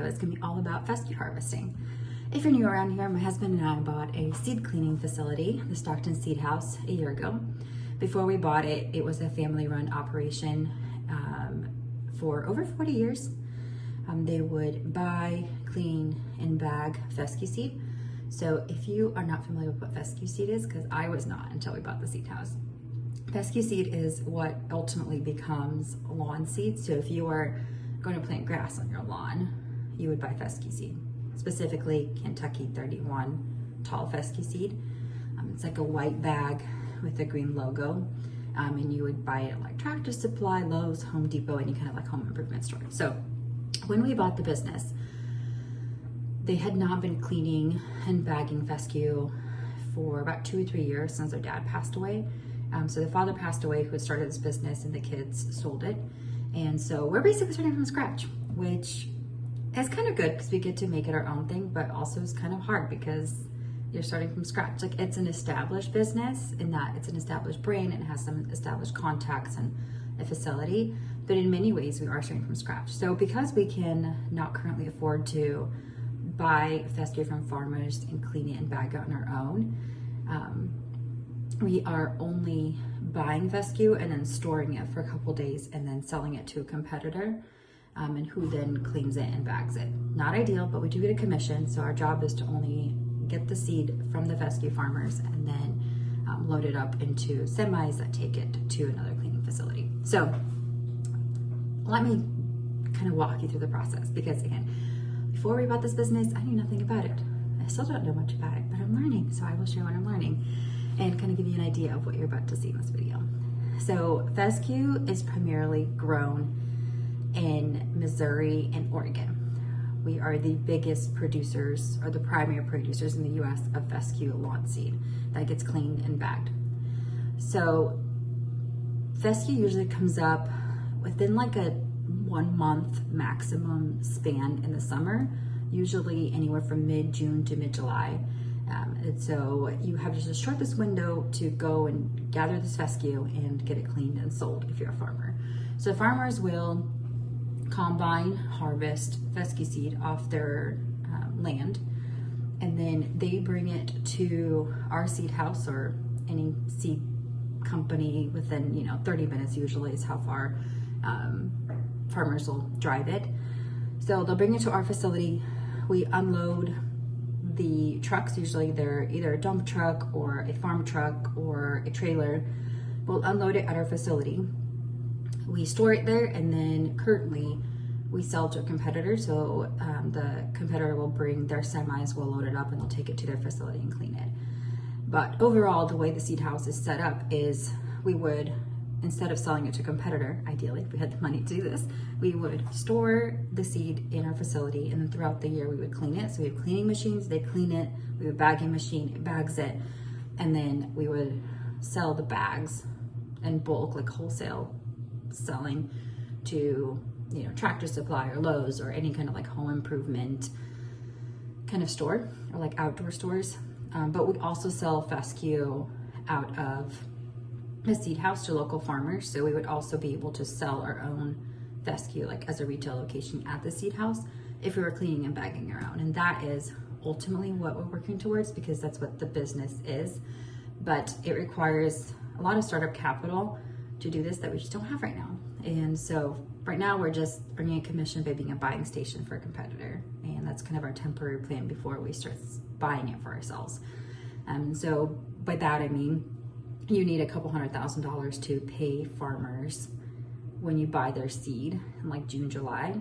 video is going to be all about fescue harvesting. If you're new around here, my husband and I bought a seed cleaning facility, the Stockton Seed House, a year ago. Before we bought it, it was a family-run operation for over 40 years. They would buy, clean, and bag fescue seed. So if you are not familiar with what fescue seed is, because I was not until we bought the seed house, fescue seed is what ultimately becomes lawn seed. So if you are going to plant grass on your lawn, you would buy fescue seed, specifically Kentucky 31 tall fescue seed. It's like a white bag with a green logo, and you would buy it at like Tractor Supply, Lowe's, Home Depot, any kind of like home improvement store. So when we bought the business, they had not been cleaning and bagging fescue for about 2 or 3 years since their dad passed away. So the father passed away who had started this business, and the kids sold it. And so we're basically starting from scratch, which is kind of good because we get to make it our own thing, but also is kind of hard because you're starting from scratch. Like, it's an established business in that it's an established brand and it has some established contacts and a facility, but in many ways we are starting from scratch. So because we can not currently afford to buy fescue from farmers and clean it and bag it on our own, we are only buying fescue and then storing it for a couple days and then selling it to a competitor, and who then cleans it and bags it. Not ideal, but we do get a commission. So our job is to only get the seed from the fescue farmers and then load it up into semis that take it to another cleaning facility. So let me kind of walk you through the process, because again, before we bought this business, I knew nothing about it. I still don't know much about it, but I'm learning. So I will share what I'm learning and kind of give you an idea of what you're about to see in this video. So fescue is primarily grown in Missouri and Oregon. We are the biggest producers, or the primary producers in the US of fescue lawn seed that gets cleaned and bagged. So fescue usually comes up within like a 1 month maximum span in the summer, usually anywhere from mid-June to mid-July. And so you have just a shortest window to go and gather this fescue and get it cleaned and sold if you're a farmer. So farmers will combine, harvest fescue seed off their land, and then they bring it to our seed house or any seed company within 30 minutes usually is how far farmers will drive it. So they'll bring it to our facility. We unload the trucks. Usually they're either a dump truck or a farm truck or a trailer. We'll unload it at our facility. We store it there, and then currently we sell to a competitor. So the competitor will bring their semis, we'll load it up, and they'll take it to their facility and clean it. But overall, the way the seed house is set up is we would, instead of selling it to a competitor, ideally, if we had the money to do this, we would store the seed in our facility, and then throughout the year we would clean it. So we have cleaning machines, they clean it, we have a bagging machine, it bags it, and then we would sell the bags in bulk, like wholesale selling to Tractor Supply or Lowe's or any kind of like home improvement kind of store, or like outdoor stores. But we also sell fescue out of a seed house to local farmers. So we would also be able to sell our own fescue like as a retail location at the seed house if we were cleaning and bagging our own. And that is ultimately what we're working towards, because that's what the business is. But it requires a lot of startup capital to do this that we just don't have right now. And so right now we're just earning a commission by being a buying station for a competitor. And that's kind of our temporary plan before we start buying it for ourselves. So by that, I mean, you need a couple $100,000 to pay farmers when you buy their seed in like June, July.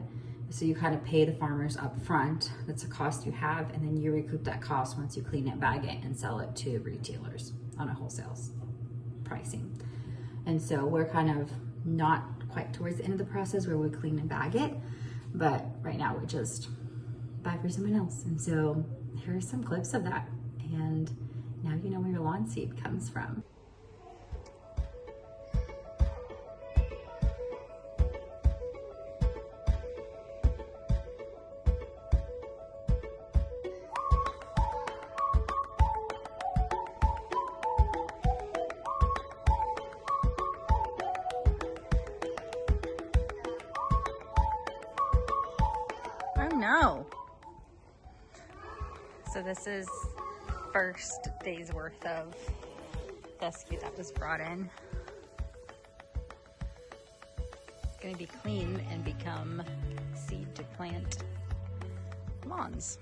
So you kind of pay the farmers up front. That's a cost you have. And then you recoup that cost once you clean it, bag it, and sell it to retailers on a wholesale pricing. And so we're kind of not quite towards the end of the process where we clean and bag it, but right now we just buy for someone else. And so here are some clips of that, and now you know where your lawn seed comes from. No. So this is first day's worth of fescue that was brought in. It's going to be cleaned and become seed to plant lawns.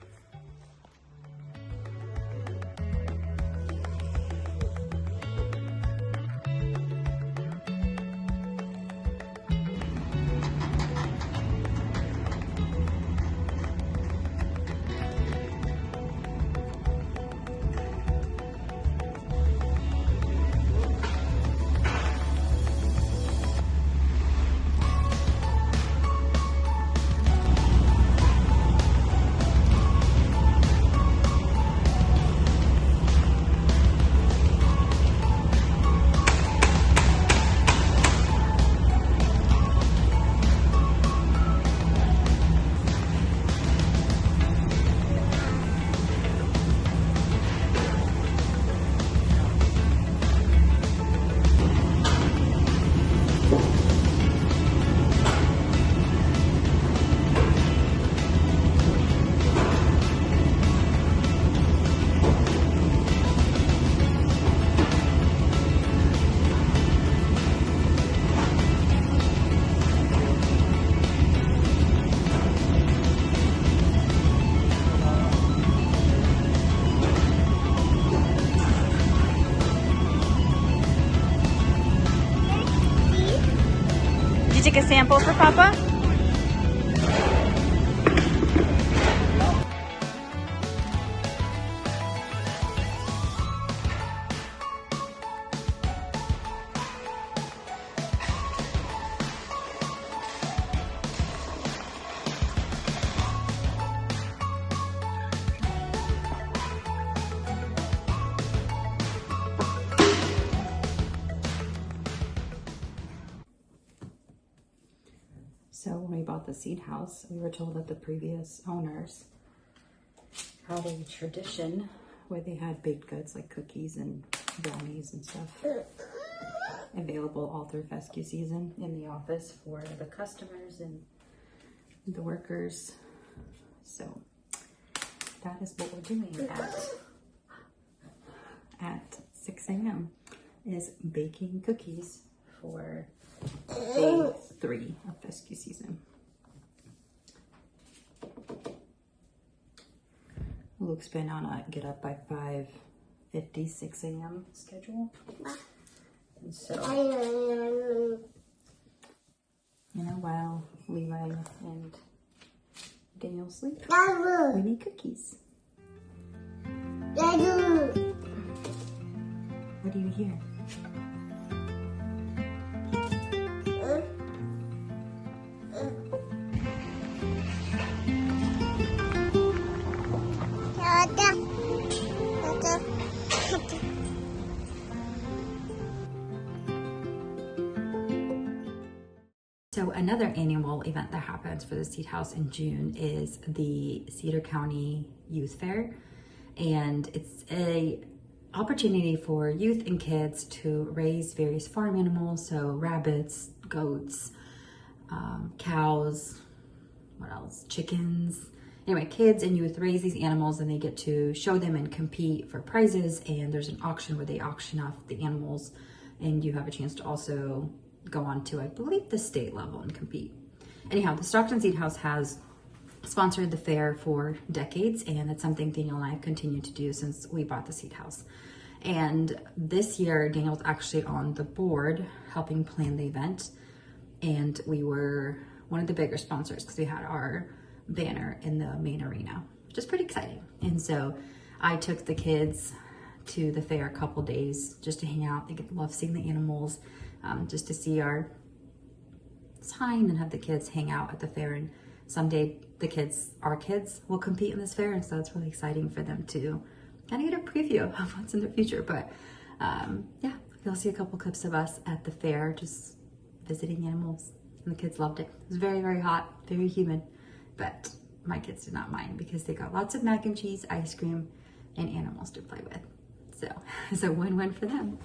Take a sample for Papa? So when we bought the seed house, we were told that the previous owners had a tradition where they had baked goods like cookies and brownies and stuff available all through fescue season in the office for the customers and the workers. So that is what we're doing at 6 a.m. is baking cookies for day 3 of fescue season. Luke's been on a get up by 5:50, 6 a.m. schedule. And so, you know, while Levi and Daniel sleep, we need cookies. What do you hear? So another annual event that happens for the Seed House in June is the Cedar County Youth Fair. And it's a opportunity for youth and kids to raise various farm animals. So rabbits, goats, cows, what else? Chickens. Anyway, kids and youth raise these animals and they get to show them and compete for prizes. And there's an auction where they auction off the animals and you have a chance to also go on to, I believe, the state level and compete. Anyhow, the Stockton Seed House has sponsored the fair for decades, and it's something Daniel and I have continued to do since we bought the Seed House. And this year, Daniel's actually on the board helping plan the event, and we were one of the bigger sponsors because we had our banner in the main arena, which is pretty exciting. And so I took the kids to the fair a couple days just to hang out. They love seeing the animals, just to see our sign and have the kids hang out at the fair. And someday our kids will compete in this fair, and so it's really exciting for them to kind of get a preview of what's in the future. But yeah, you'll see a couple clips of us at the fair just visiting animals, and the kids loved it. It was very, very hot, very humid, but my kids did not mind because they got lots of mac and cheese, ice cream, and animals to play with. So it's a win-win for them.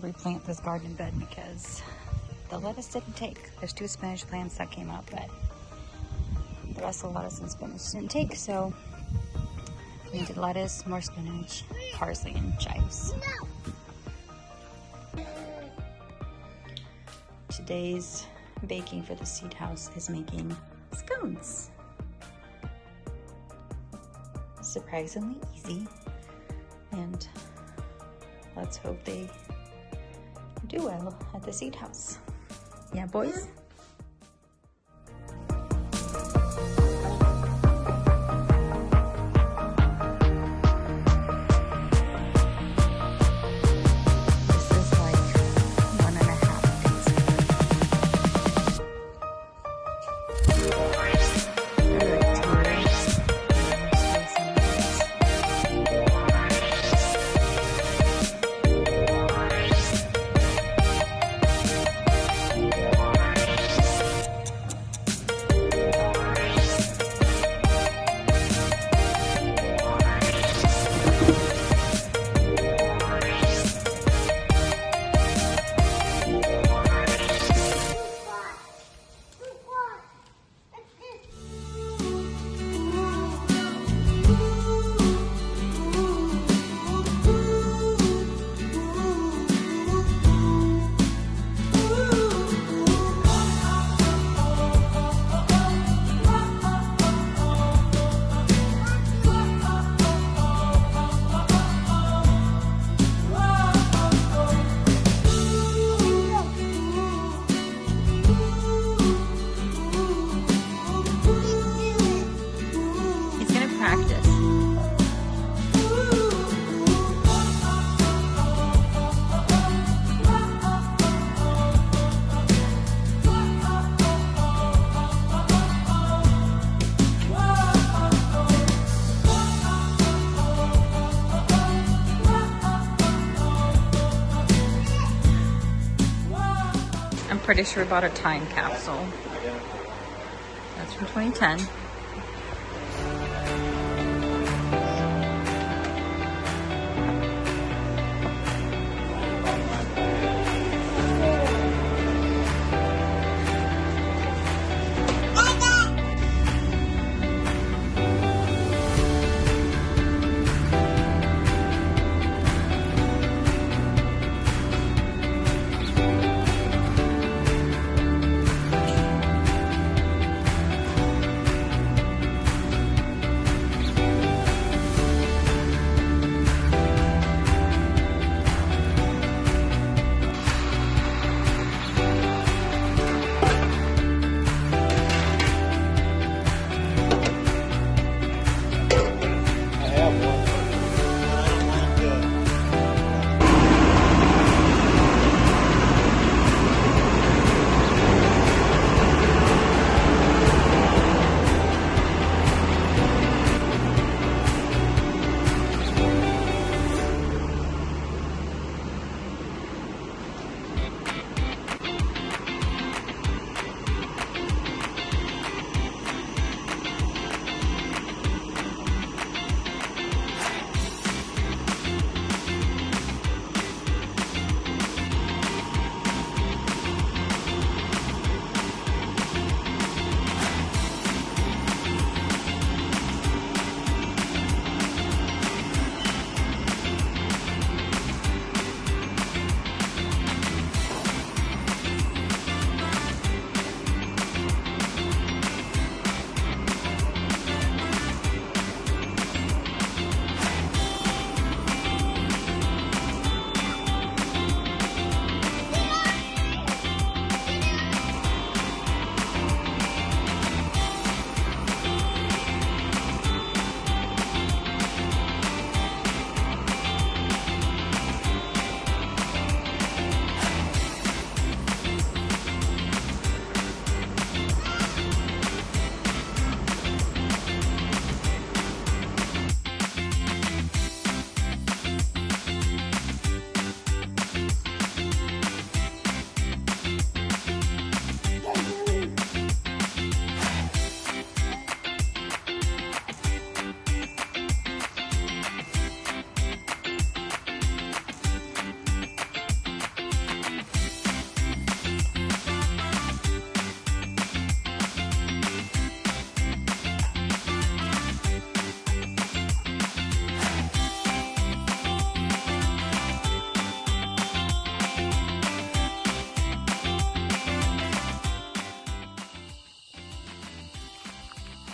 replant this garden bed because the lettuce didn't take. There's 2 spinach plants that came up, but the rest of the lettuce and spinach didn't take, so we did lettuce, more spinach, parsley, and chives. Today's baking for the seed house is making scones. Surprisingly easy, and let's hope they do well at the seed house. Yeah, boys? Pretty sure we bought a time capsule. That's from 2010.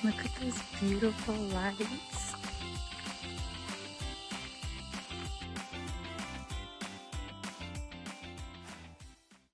Look at those beautiful lights.